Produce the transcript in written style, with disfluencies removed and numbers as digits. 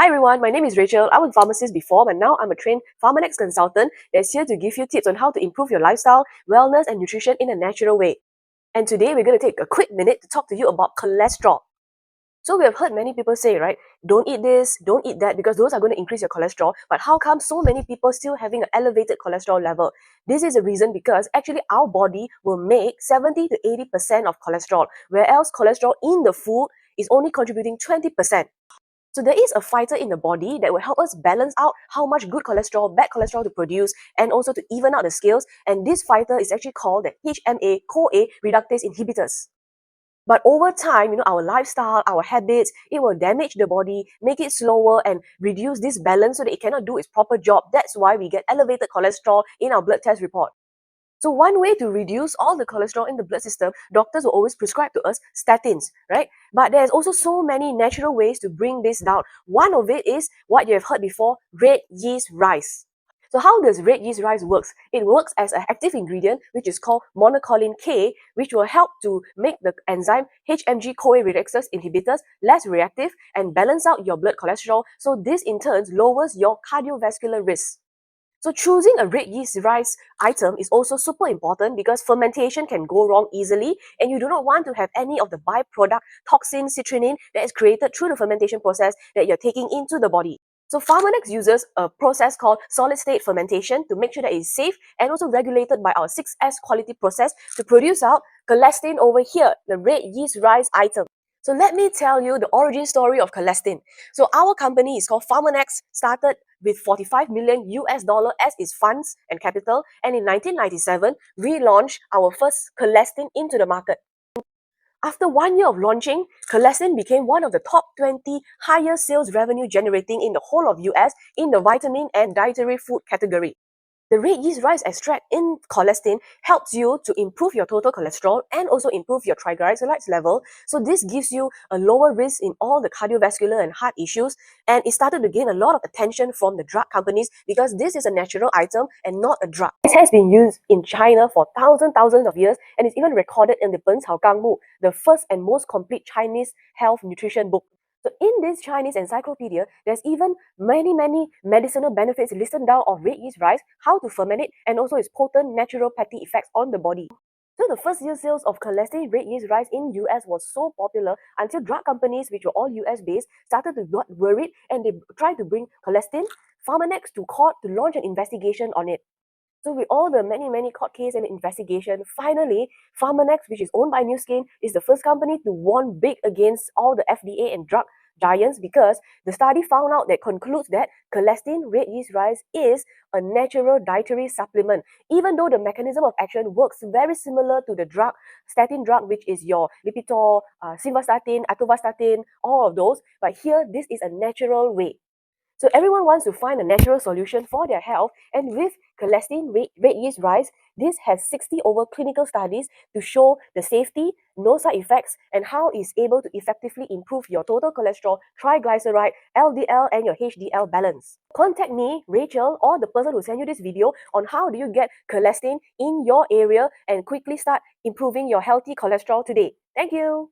Hi everyone, my name is Rachel. I was a pharmacist before, but now I'm a trained PharmaNext consultant that's here to give you tips on how to improve your lifestyle, wellness, and nutrition in a natural way. And today we're going to take a quick minute to talk to you about cholesterol. So we have heard many people say, right, don't eat this, don't eat that, because those are going to increase your cholesterol. But how come so many people still having an elevated cholesterol level? This is a reason because actually our body will make 70 to 80% of cholesterol, whereas cholesterol in the food is only contributing 20%. So there is a fighter in the body that will help us balance out how much good cholesterol, bad cholesterol to produce, and also to even out the scales. And this fighter is actually called the HMA-CoA reductase inhibitors. But over time, our lifestyle, our habits, it will damage the body, make it slower, and reduce this balance so that it cannot do its proper job. That's why we get elevated cholesterol in our blood test report. So one way to reduce all the cholesterol in the blood system, doctors will always prescribe to us statins, right? But there's also so many natural ways to bring this down. One of it is what you have heard before, red yeast rice. So how does red yeast rice works? It works as an active ingredient which is called monocholine K, which will help to make the enzyme HMG-CoA reductase inhibitors less reactive and balance out your blood cholesterol. So this in turn lowers your cardiovascular risk. So choosing a red yeast rice item is also super important because fermentation can go wrong easily and you do not want to have any of the byproduct toxin, citrulline that is created through the fermentation process that you're taking into the body. So PharmaNext uses a process called solid state fermentation to make sure that it is safe and also regulated by our 6S quality process to produce out Cholestin over here, the red yeast rice item. So let me tell you the origin story of Cholestin. So our company is called PharmaNext, started with 45 million US dollar as its funds and capital, and in 1997, we launched our first Cholestin into the market. After 1 year of launching, Cholestin became one of the top 20 highest sales revenue generating in the whole of US in the vitamin and dietary food category. The red yeast rice extract in Cholestin helps you to improve your total cholesterol and also improve your triglycerides level. So this gives you a lower risk in all the cardiovascular and heart issues. And it started to gain a lot of attention from the drug companies because this is a natural item and not a drug. This has been used in China for thousands of years and is even recorded in the Ben Cao Gang Mu, the first and most complete Chinese health nutrition book. So in this Chinese encyclopedia, there's even many medicinal benefits listed down of red yeast rice, how to ferment it, and also its potent naturopathy effects on the body. So the first year sales of Cholestin red yeast rice in US was so popular until drug companies, which were all US based, started to get worried and they tried to bring Cholestin, PharmaNext to court to launch an investigation on it. So with all the many court case and investigation, finally, PharmaNext, which is owned by Nu Skin, is the first company to warn big against all the FDA and drug giants because the study found out that concludes that Cholestin red yeast rice is a natural dietary supplement, even though the mechanism of action works very similar to the drug, statin drug, which is your Lipitor, simvastatin, atorvastatin, all of those. But here, this is a natural way. So everyone wants to find a natural solution for their health, and with Cholestin red yeast rice, this has 60 over clinical studies to show the safety, no side effects, and how it's able to effectively improve your total cholesterol, triglyceride, LDL, and your HDL balance. Contact me, Rachel, or the person who sent you this video on how do you get Cholestin in your area and quickly start improving your healthy cholesterol today. Thank you.